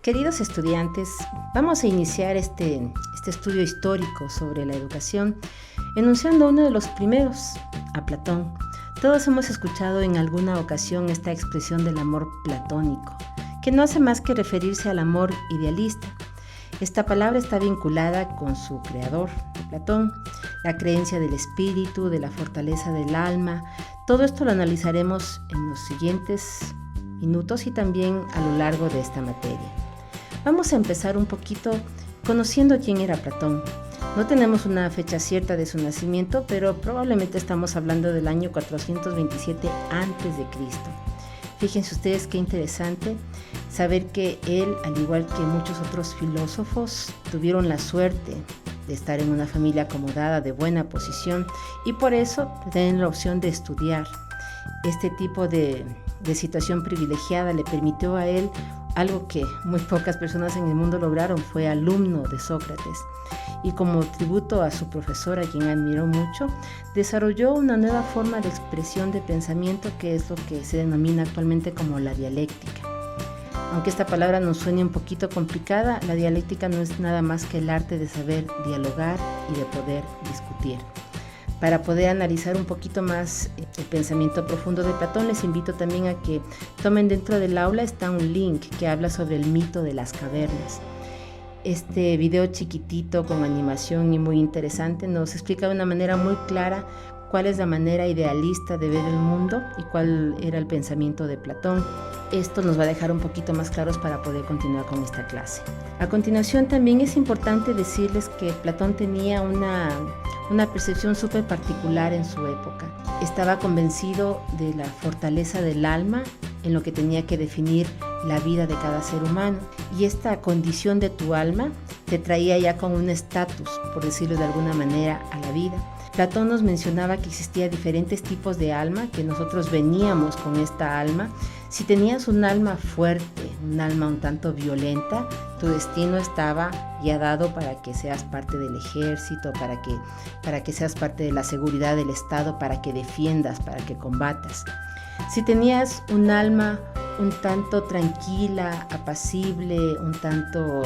Queridos estudiantes, vamos a iniciar este estudio histórico sobre la educación enunciando uno de los primeros, a Platón. Todos hemos escuchado en alguna ocasión esta expresión del amor platónico, que no hace más que referirse al amor idealista. Esta palabra está vinculada con su creador, Platón, la creencia del espíritu, de la fortaleza del alma. Todo esto lo analizaremos en los siguientes minutos y también a lo largo de esta materia. Vamos a empezar un poquito conociendo quién era Platón. No tenemos una fecha cierta de su nacimiento, pero probablemente estamos hablando del año 427 a.C. Fíjense ustedes qué interesante saber que él, al igual que muchos otros filósofos, tuvieron la suerte de estar en una familia acomodada, de buena posición, y por eso tienen la opción de estudiar. Este tipo de situación privilegiada le permitió a él algo que muy pocas personas en el mundo lograron. Fue alumno de Sócrates y como tributo a su profesor, a quien admiró mucho, desarrolló una nueva forma de expresión de pensamiento que es lo que se denomina actualmente como la dialéctica. Aunque esta palabra nos suene un poquito complicada, la dialéctica no es nada más que el arte de saber dialogar y de poder discutir. Para poder analizar un poquito más el pensamiento profundo de Platón, les invito también a que tomen dentro del aula, está un link que habla sobre el mito de las cavernas. Este video chiquitito con animación y muy interesante nos explica de una manera muy clara cuál es la manera idealista de ver el mundo y cuál era el pensamiento de Platón. Esto nos va a dejar un poquito más claros para poder continuar con esta clase. A continuación también es importante decirles que Platón tenía una percepción súper particular en su época. Estaba convencido de la fortaleza del alma en lo que tenía que definir la vida de cada ser humano. Y esta condición de tu alma te traía ya con un estatus, por decirlo de alguna manera, a la vida. Platón nos mencionaba que existía diferentes tipos de alma, que nosotros veníamos con esta alma. Si tenías un alma fuerte, un alma un tanto violenta, tu destino estaba ya dado para que seas parte del ejército, para que seas parte de la seguridad del Estado, para que defiendas, para que combatas. Si tenías un alma un tanto tranquila, apacible, un tanto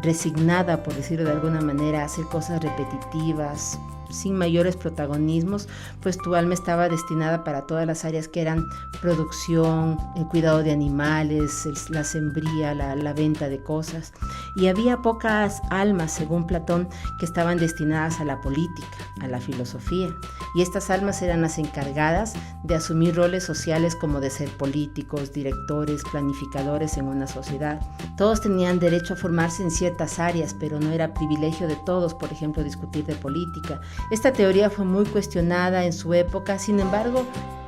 resignada, por decirlo de alguna manera, a hacer cosas repetitivas, sin mayores protagonismos, pues tu alma estaba destinada para todas las áreas que eran producción, el cuidado de animales, la sembría, la venta de cosas. Y había pocas almas, según Platón, que estaban destinadas a la política, a la filosofía. Y estas almas eran las encargadas de asumir roles sociales como de ser políticos, directores, planificadores en una sociedad. Todos tenían derecho a formarse en ciertas áreas, pero no era privilegio de todos, por ejemplo, discutir de política. Esta teoría fue muy cuestionada en su época, sin embargo,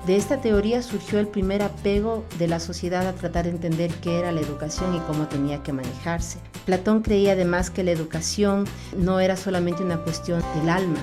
de esta teoría surgió el primer apego de la sociedad a tratar de entender qué era la educación y cómo tenía que manejarse. Platón creía además que la educación no era solamente una cuestión del alma,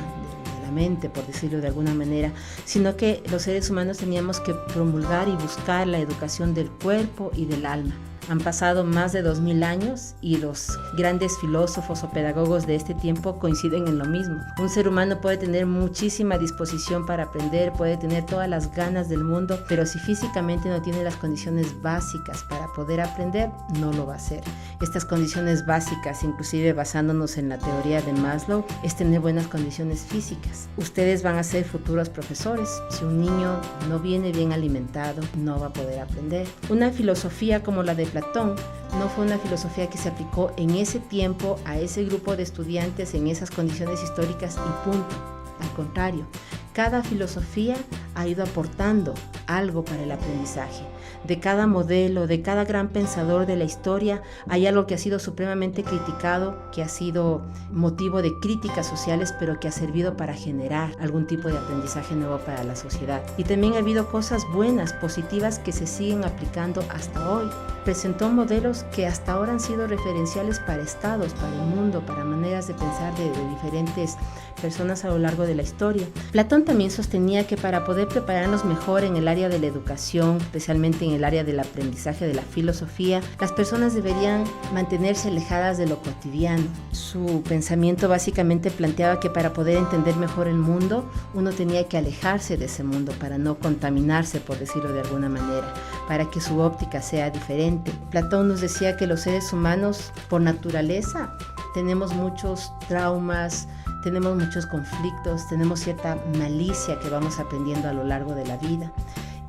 de la mente, por decirlo de alguna manera, sino que los seres humanos teníamos que promulgar y buscar la educación del cuerpo y del alma. Han pasado más de 2000 años y los grandes filósofos o pedagogos de este tiempo coinciden en lo mismo. Un ser humano puede tener muchísima disposición para aprender, puede tener todas las ganas del mundo, pero si físicamente no tiene las condiciones básicas para poder aprender, no lo va a hacer. Estas condiciones básicas, inclusive basándonos en la teoría de Maslow, es tener buenas condiciones físicas. Ustedes van a ser futuros profesores. Si un niño no viene bien alimentado, no va a poder aprender. Una filosofía como la de Platón no fue una filosofía que se aplicó en ese tiempo a ese grupo de estudiantes en esas condiciones históricas y punto. Al contrario, cada filosofía ha ido aportando algo para el aprendizaje. De cada modelo, de cada gran pensador de la historia, hay algo que ha sido supremamente criticado, que ha sido motivo de críticas sociales, pero que ha servido para generar algún tipo de aprendizaje nuevo para la sociedad. Y también ha habido cosas buenas, positivas, que se siguen aplicando hasta hoy. Presentó modelos que hasta ahora han sido referenciales para estados, para el mundo, para maneras de pensar de diferentes personas a lo largo de la historia. Platón también sostenía que para poder prepararnos mejor en el área de la educación, especialmente en el área del aprendizaje de la filosofía, las personas deberían mantenerse alejadas de lo cotidiano. Su pensamiento básicamente planteaba que para poder entender mejor el mundo, uno tenía que alejarse de ese mundo para no contaminarse, por decirlo de alguna manera, para que su óptica sea diferente. Platón nos decía que los seres humanos, por naturaleza, tenemos muchos traumas, tenemos muchos conflictos, tenemos cierta malicia que vamos aprendiendo a lo largo de la vida.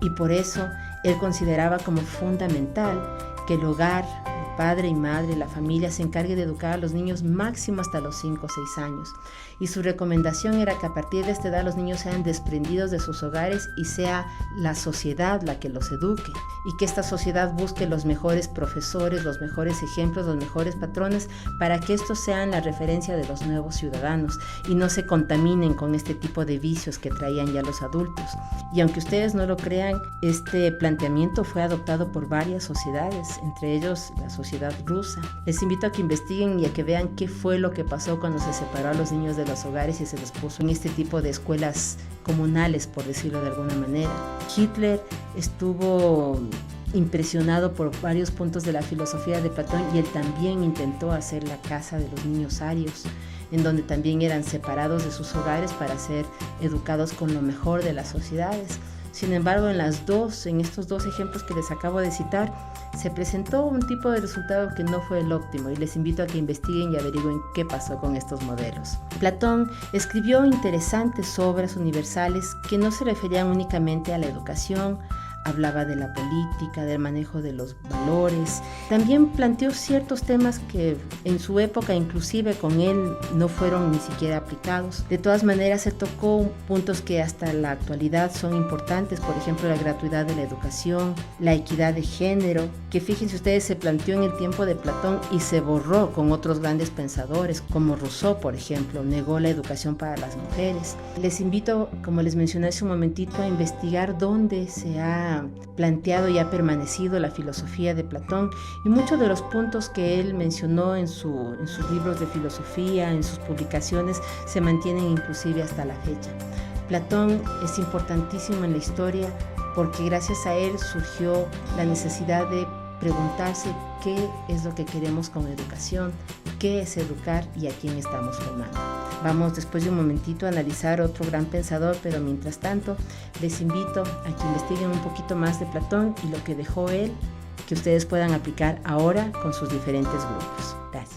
Y por eso él consideraba como fundamental que el hogar, el padre y madre, la familia se encargue de educar a los niños máximo hasta los 5 o 6 años. Y su recomendación era que a partir de esta edad los niños sean desprendidos de sus hogares y sea la sociedad la que los eduque. Y que esta sociedad busque los mejores profesores, los mejores ejemplos, los mejores patrones para que estos sean la referencia de los nuevos ciudadanos y no se contaminen con este tipo de vicios que traían ya los adultos. Y aunque ustedes no lo crean, este planteamiento fue adoptado por varias sociedades, entre ellos la sociedad rusa. Les invito a que investiguen y a que vean qué fue lo que pasó cuando se separó a los niños de los hogares y se los puso en este tipo de escuelas comunales, por decirlo de alguna manera. Hitler estuvo impresionado por varios puntos de la filosofía de Platón y él también intentó hacer la casa de los niños arios, en donde también eran separados de sus hogares para ser educados con lo mejor de las sociedades. Sin embargo, en estos dos ejemplos que les acabo de citar, se presentó un tipo de resultado que no fue el óptimo y les invito a que investiguen y averigüen qué pasó con estos modelos. Platón escribió interesantes obras universales que no se referían únicamente a la educación, hablaba de la política, del manejo de los valores. También planteó ciertos temas que en su época, inclusive con él, no fueron ni siquiera aplicados. De todas maneras, se tocó puntos que hasta la actualidad son importantes, por ejemplo, la gratuidad de la educación, la equidad de género, que fíjense ustedes, se planteó en el tiempo de Platón y se borró con otros grandes pensadores, como Rousseau, por ejemplo, negó la educación para las mujeres. Les invito, como les mencioné hace un momentito, a investigar dónde se ha planteado y ha permanecido la filosofía de Platón, y muchos de los puntos que él mencionó en sus libros de filosofía, en sus publicaciones, se mantienen inclusive hasta la fecha. Platón es importantísimo en la historia porque gracias a él surgió la necesidad de preguntarse qué es lo que queremos con educación, qué es educar y a quién estamos formando. Vamos después de un momentito a analizar otro gran pensador, pero mientras tanto les invito a que investiguen un poquito más de Platón y lo que dejó él, que ustedes puedan aplicar ahora con sus diferentes grupos. Gracias.